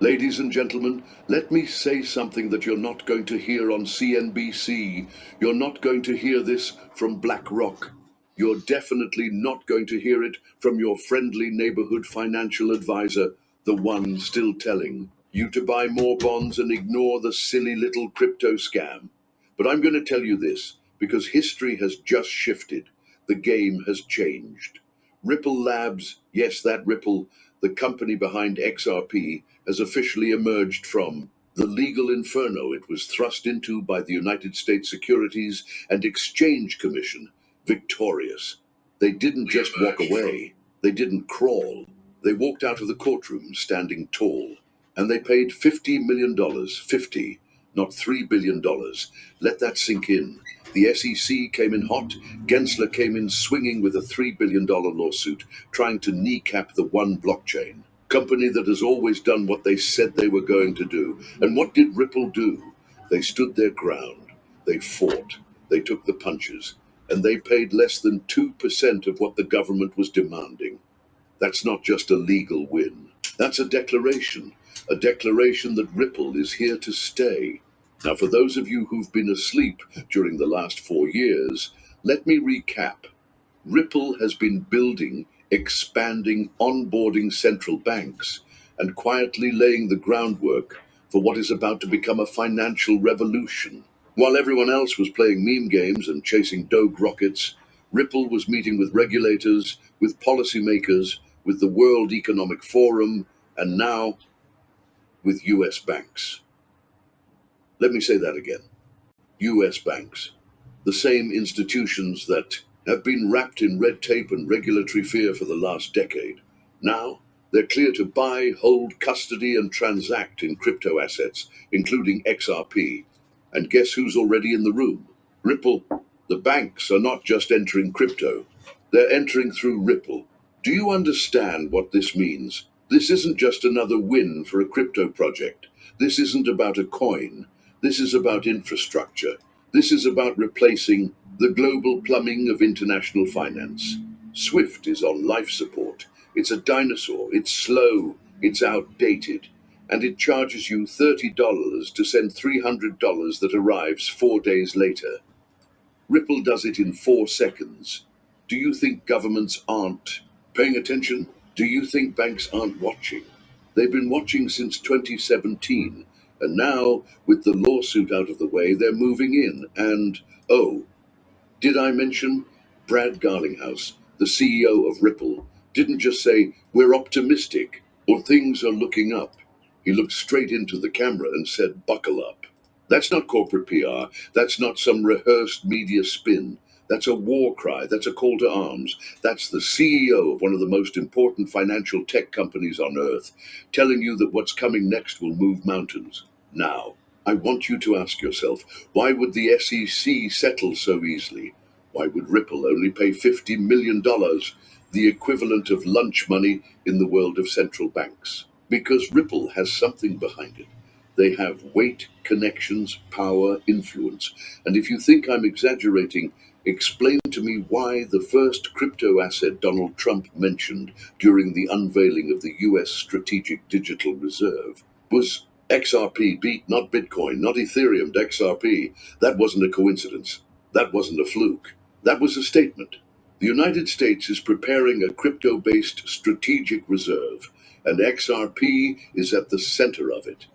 Ladies and gentlemen, let me say something that you're not going to hear on CNBC. You're not going to hear this from BlackRock. You're definitely not going to hear it from your friendly neighborhood financial advisor, the one still telling you to buy more bonds and ignore the silly little crypto scam. But I'm going to tell you this because history has just shifted. The game has changed. Ripple Labs, yes, that Ripple, the company behind XRP, has officially emerged from the legal inferno it was thrust into by the United States Securities and Exchange Commission, victorious. They didn't just walk away, they didn't crawl. They walked out of the courtroom standing tall, and they paid $50 million, 50, not $3 billion. Let that sink in. The SEC came in hot. Gensler came in swinging with a $3 billion lawsuit, trying to kneecap the one blockchain company that has always done what they said they were going to do. And what did Ripple do? They stood their ground. They fought. They took the punches. And they paid less than 2% of what the government was demanding. That's not just a legal win. That's a declaration that Ripple is here to stay. Now, for those of you who've been asleep during the last 4 years, let me recap. Ripple has been building, expanding, onboarding central banks, and quietly laying the groundwork for what is about to become a financial revolution. While everyone else was playing meme games and chasing Doge rockets, Ripple was meeting with regulators, with policymakers, with the World Economic Forum, and now with US banks. Let me say that again. US banks. The same institutions that have been wrapped in red tape and regulatory fear for the last decade. Now, they're clear to buy, hold, custody, and transact in crypto assets, including XRP. And guess who's already in the room? Ripple. The banks are not just entering crypto, they're entering through Ripple. Do you understand what this means? This isn't just another win for a crypto project. This isn't about a coin. This is about infrastructure. This is about replacing the global plumbing of international finance. SWIFT is on life support. It's a dinosaur. It's slow. It's outdated. And it charges you $30 to send $300 that arrives 4 days later. Ripple does it in 4 seconds. Do you think governments aren't paying attention? Do you think banks aren't watching? They've been watching since 2017. And now, with the lawsuit out of the way, they're moving in. And, oh, did I mention Brad Garlinghouse, the CEO of Ripple, didn't just say, "We're optimistic," or "Things are looking up." He looked straight into the camera and said, "Buckle up." That's not corporate PR. That's not some rehearsed media spin. That's a war cry. That's a call to arms. That's the CEO of one of the most important financial tech companies on earth, telling you that what's coming next will move mountains. Now, I want you to ask yourself, why would the SEC settle so easily? Why would Ripple only pay $50 million, the equivalent of lunch money in the world of central banks? Because Ripple has something behind it. They have weight, connections, power, influence. And if you think I'm exaggerating, explain to me why the first crypto asset Donald Trump mentioned during the unveiling of the US Strategic Digital Reserve was XRP, not Bitcoin, not Ethereum, XRP. That wasn't a coincidence. That wasn't a fluke. That was a statement. The United States is preparing a crypto-based strategic reserve, and XRP is at the center of it.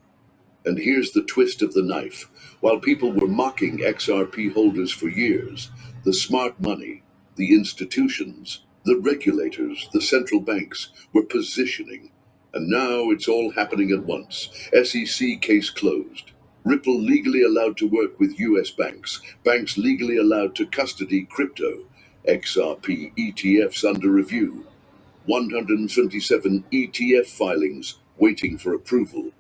And here's the twist of the knife. While people were mocking XRP holders for years, the smart money, the institutions, the regulators, the central banks were positioning. And now it's all happening at once. SEC case closed. Ripple legally allowed to work with US banks. Banks legally allowed to custody crypto. XRP ETFs under review. 127 ETF filings waiting for approval.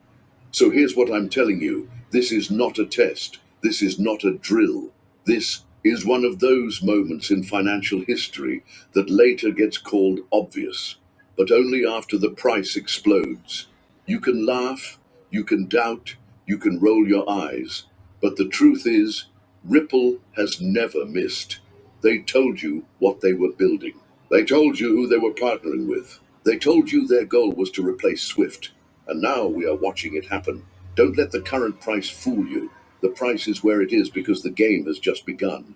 So here's what I'm telling you. This is not a test. This is not a drill. This is one of those moments in financial history that later gets called obvious, but only after the price explodes. You can laugh, you can doubt, you can roll your eyes, but the truth is, Ripple has never missed. They told you what they were building. They told you who they were partnering with. They told you their goal was to replace SWIFT. And now we are watching it happen. Don't let the current price fool you. The price is where it is because the game has just begun.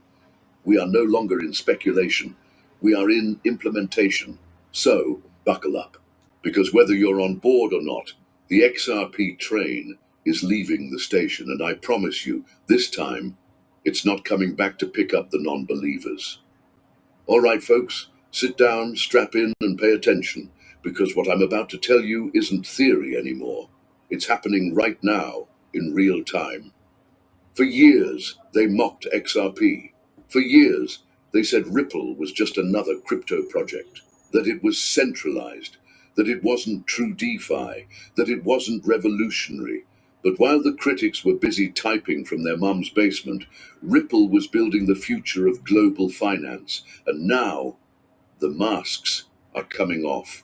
We are no longer in speculation. We are in implementation. So, buckle up. Because whether you're on board or not, the XRP train is leaving the station, and I promise you, this time, it's not coming back to pick up the non-believers. All right, folks, sit down, strap in, and pay attention, because what I'm about to tell you isn't theory anymore. It's happening right now, in real time. For years, they mocked XRP. For years, they said Ripple was just another crypto project, that it was centralized, that it wasn't true DeFi, that it wasn't revolutionary. But while the critics were busy typing from their mum's basement, Ripple was building the future of global finance. And now, the masks are coming off.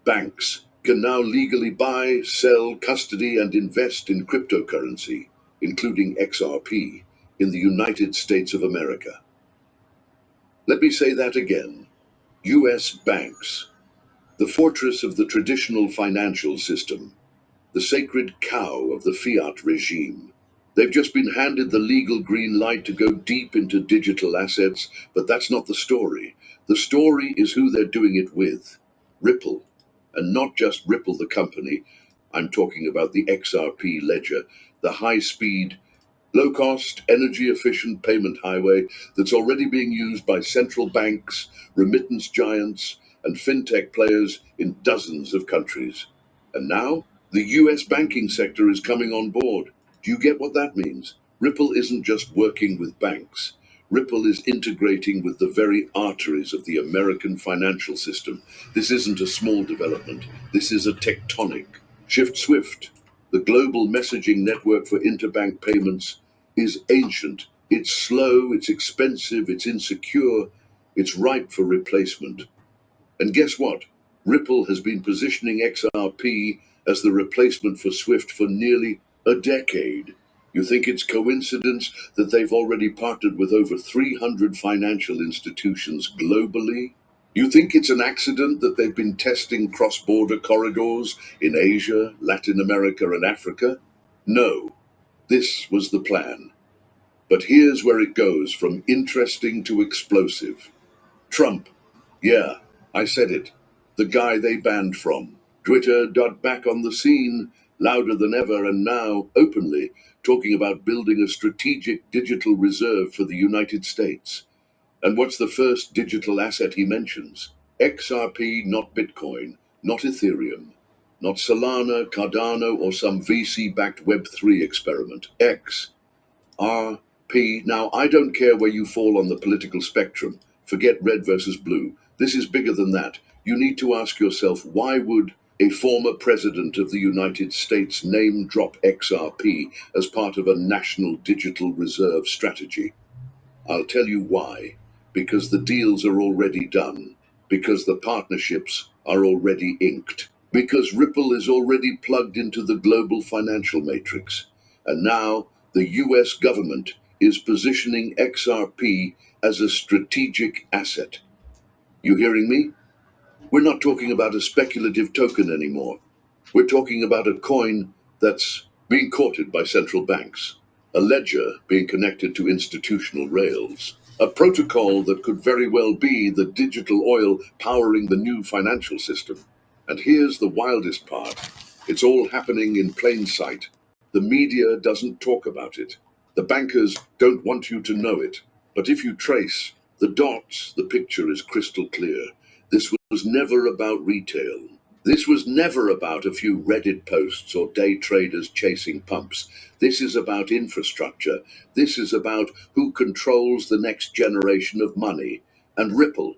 Banks can now legally buy, sell, custody, and invest in cryptocurrency, including XRP, in the United States of America. Let me say that again. US banks, the fortress of the traditional financial system, the sacred cow of the fiat regime. They've just been handed the legal green light to go deep into digital assets, but that's not the story. The story is who they're doing it with. Ripple. And not just Ripple the company. I'm talking about the XRP ledger, the high-speed, low-cost, energy-efficient payment highway that's already being used by central banks, remittance giants, and fintech players in dozens of countries. And now, the US banking sector is coming on board. Do you get what that means? Ripple isn't just working with banks. Ripple is integrating with the very arteries of the American financial system. This isn't a small development. This is a tectonic shift. SWIFT, the global messaging network for interbank payments, is ancient. It's slow, it's expensive, it's insecure, it's ripe for replacement. And guess what? Ripple has been positioning XRP as the replacement for SWIFT for nearly a decade. You think it's coincidence that they've already partnered with over 300 financial institutions globally? You think it's an accident that they've been testing cross-border corridors in Asia, Latin America, and Africa? No, this was the plan. But here's where it goes from interesting to explosive. Trump. Yeah, I said it. The guy they banned from. Twitter got back on the scene, louder than ever, and now, openly, talking about building a strategic digital reserve for the United States. And what's the first digital asset he mentions? XRP, not Bitcoin, not Ethereum, not Solana, Cardano, or some VC-backed Web3 experiment. XRP. Now, I don't care where you fall on the political spectrum. Forget red versus blue. This is bigger than that. You need to ask yourself, why would a former president of the United States name drop XRP as part of a national digital reserve strategy? I'll tell you why. Because the deals are already done. Because the partnerships are already inked. Because Ripple is already plugged into the global financial matrix. And now the US government is positioning XRP as a strategic asset. You hearing me? We're not talking about a speculative token anymore. We're talking about a coin that's being courted by central banks, a ledger being connected to institutional rails, a protocol that could very well be the digital oil powering the new financial system. And here's the wildest part. It's all happening in plain sight. The media doesn't talk about it. The bankers don't want you to know it. But if you trace the dots, the picture is crystal clear. This was never about retail. This was never about a few Reddit posts or day traders chasing pumps. This is about infrastructure. This is about who controls the next generation of money. And Ripple,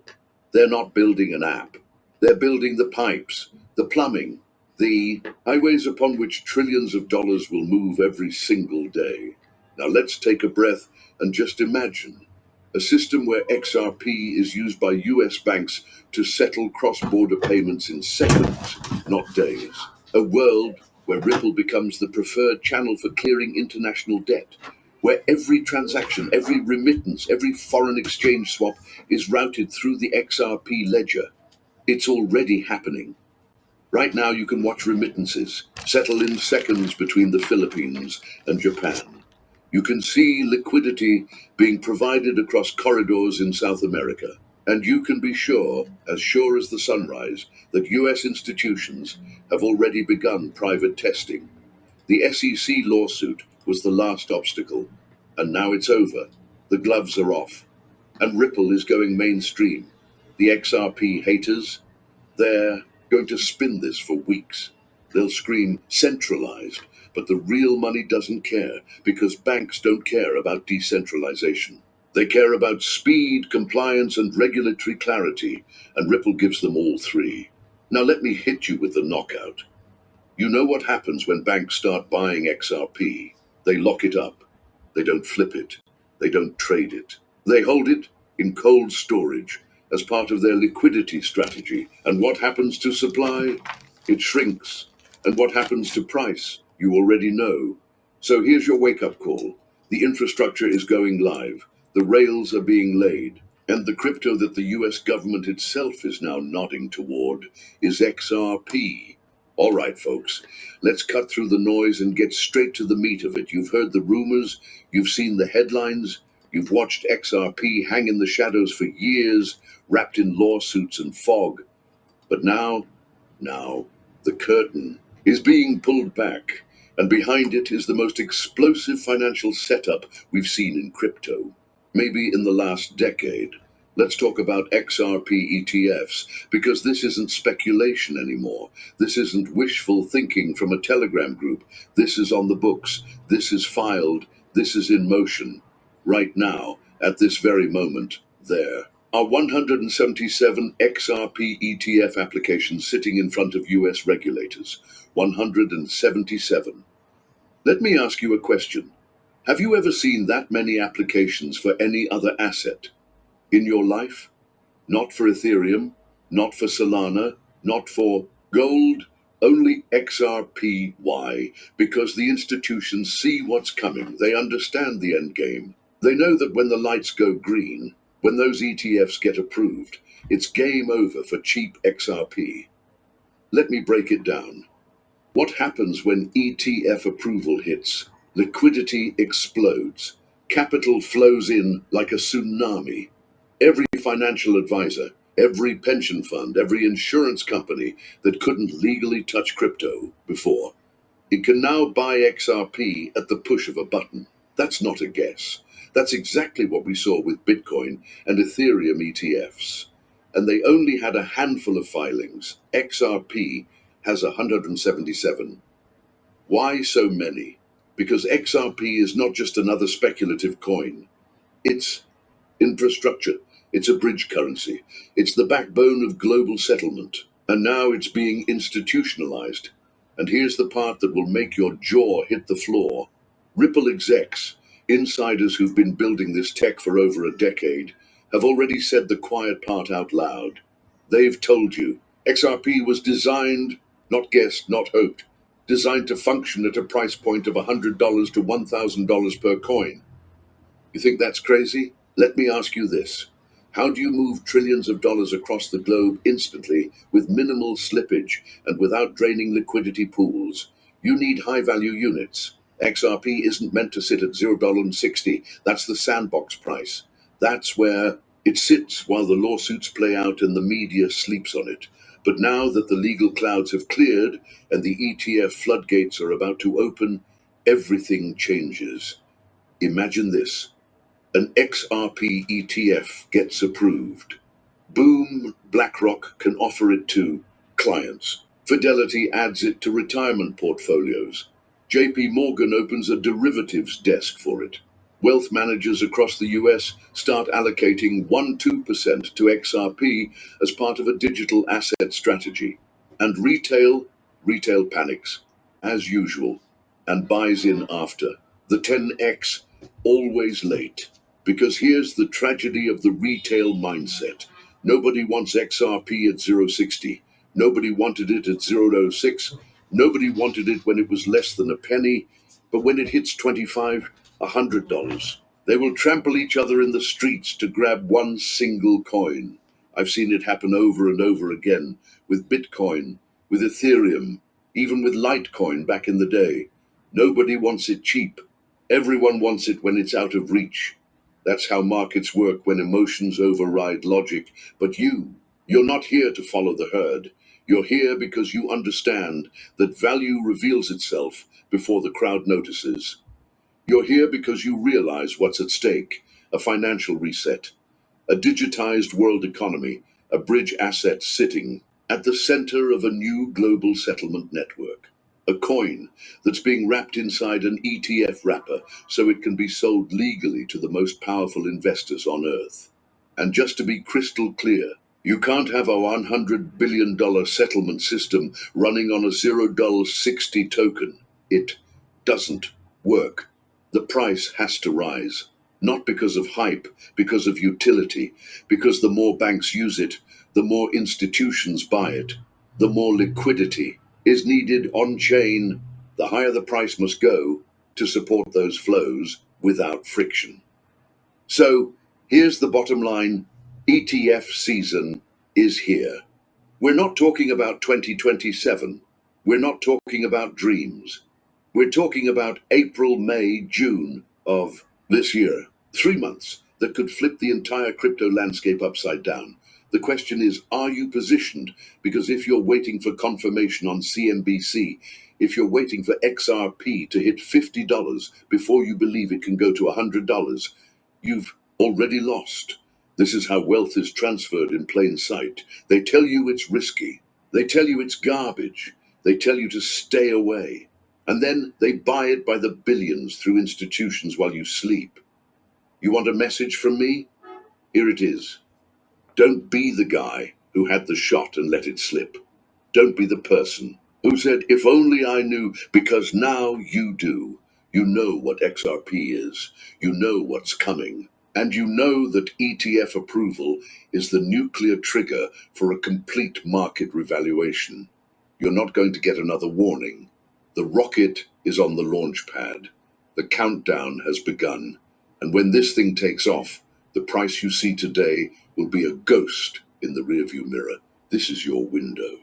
they're not building an app. They're building the pipes, the plumbing, the highways upon which trillions of dollars will move every single day. Now let's take a breath and just imagine a system where XRP is used by US banks to settle cross-border payments in seconds, not days. A world where Ripple becomes the preferred channel for clearing international debt, where every transaction, every remittance, every foreign exchange swap is routed through the XRP ledger. It's already happening. Right now you can watch remittances settle in seconds between the Philippines and Japan. You can see liquidity being provided across corridors in South America. And you can be sure as the sunrise, that US institutions have already begun private testing. The SEC lawsuit was the last obstacle, and now it's over. The gloves are off, and Ripple is going mainstream. The XRP haters, they're going to spin this for weeks. They'll scream centralized, but the real money doesn't care because banks don't care about decentralization. They care about speed, compliance, and regulatory clarity, and Ripple gives them all three. Now let me hit you with the knockout. You know what happens when banks start buying XRP? They lock it up. They don't flip it. They don't trade it. They hold it in cold storage as part of their liquidity strategy. And what happens to supply? It shrinks. And what happens to price? You already know. So here's your wake-up call. The infrastructure is going live. The rails are being laid. And the crypto that the US government itself is now nodding toward is XRP. All right, folks, let's cut through the noise and get straight to the meat of it. You've heard the rumors, you've seen the headlines, you've watched XRP hang in the shadows for years, wrapped in lawsuits and fog. But now, the curtain is being pulled back, and behind it is the most explosive financial setup we've seen in crypto, maybe in the last decade. Let's talk about XRP ETFs, because this isn't speculation anymore. This isn't wishful thinking from a Telegram group. This is on the books. This is filed. This is in motion. Right now, at this very moment, there are 177 XRP ETF applications sitting in front of US regulators. 177. Let me ask you a question. Have you ever seen that many applications for any other asset in your life? Not for Ethereum, not for Solana, not for gold, only XRP. Why? Because the institutions see what's coming. They understand the end game. They know that when the lights go green, when those ETFs get approved, it's game over for cheap XRP. Let me break it down. What happens when ETF approval hits? Liquidity explodes. Capital flows in like a tsunami. Every financial advisor, every pension fund, every insurance company that couldn't legally touch crypto before, it can now buy XRP at the push of a button. That's not a guess. That's exactly what we saw with Bitcoin and Ethereum ETFs. And they only had a handful of filings. XRP has 177. Why so many? Because XRP is not just another speculative coin. It's infrastructure. It's a bridge currency. It's the backbone of global settlement. And now it's being institutionalized. And here's the part that will make your jaw hit the floor. Ripple execs, insiders who've been building this tech for over a decade, have already said the quiet part out loud. They've told you XRP was designed, not guessed, not hoped, designed to function at a price point of $100 to $1,000 per coin. You think that's crazy? Let me ask you this. How do you move trillions of dollars across the globe instantly with minimal slippage and without draining liquidity pools? You need high value units. XRP isn't meant to sit at $0.60. That's the sandbox price. That's where it sits while the lawsuits play out and the media sleeps on it. But now that the legal clouds have cleared and the ETF floodgates are about to open, everything changes. Imagine this. An XRP ETF gets approved. Boom, BlackRock can offer it to clients. Fidelity adds it to retirement portfolios. JP Morgan opens a derivatives desk for it. Wealth managers across the US start allocating 1-2% to XRP as part of a digital asset strategy. And retail panics, as usual, and buys in after. The 10x, always late. Because here's the tragedy of the retail mindset. Nobody wants XRP at 0.60. Nobody wanted it at 0.06. Nobody wanted it when it was less than a penny. But when it hits 25, $100, they will trample each other in the streets to grab one single coin. I've seen it happen over and over again with Bitcoin, with Ethereum, even with Litecoin back in the day. Nobody wants it cheap. Everyone wants it when it's out of reach. That's how markets work when emotions override logic. But you're not here to follow the herd. You're here because you understand that value reveals itself before the crowd notices. You're here because you realize what's at stake: a financial reset, a digitized world economy, a bridge asset sitting at the center of a new global settlement network. A coin that's being wrapped inside an ETF wrapper so it can be sold legally to the most powerful investors on Earth. And just to be crystal clear, you can't have a $100 billion settlement system running on a $0.60 token. It doesn't work. The price has to rise. Not because of hype, because of utility, because the more banks use it, the more institutions buy it, the more liquidity is needed on chain, the higher the price must go to support those flows without friction. So here's the bottom line: ETF season is here. We're not talking about 2027. We're not talking about dreams. We're talking about April, May, June of this year. 3 months that could flip the entire crypto landscape upside down. The question is, are you positioned? Because if you're waiting for confirmation on CNBC, if you're waiting for XRP to hit $50 before you believe it can go to $100, you've already lost. This is how wealth is transferred in plain sight. They tell you it's risky. They tell you it's garbage. They tell you to stay away. And then they buy it by the billions through institutions while you sleep. You want a message from me? Here it is. Don't be the guy who had the shot and let it slip. Don't be the person who said, if only I knew, because now you do. You know what XRP is. You know what's coming. And you know that ETF approval is the nuclear trigger for a complete market revaluation. You're not going to get another warning. The rocket is on the launch pad. The countdown has begun. And when this thing takes off, the price you see today will be a ghost in the rearview mirror. This is your window.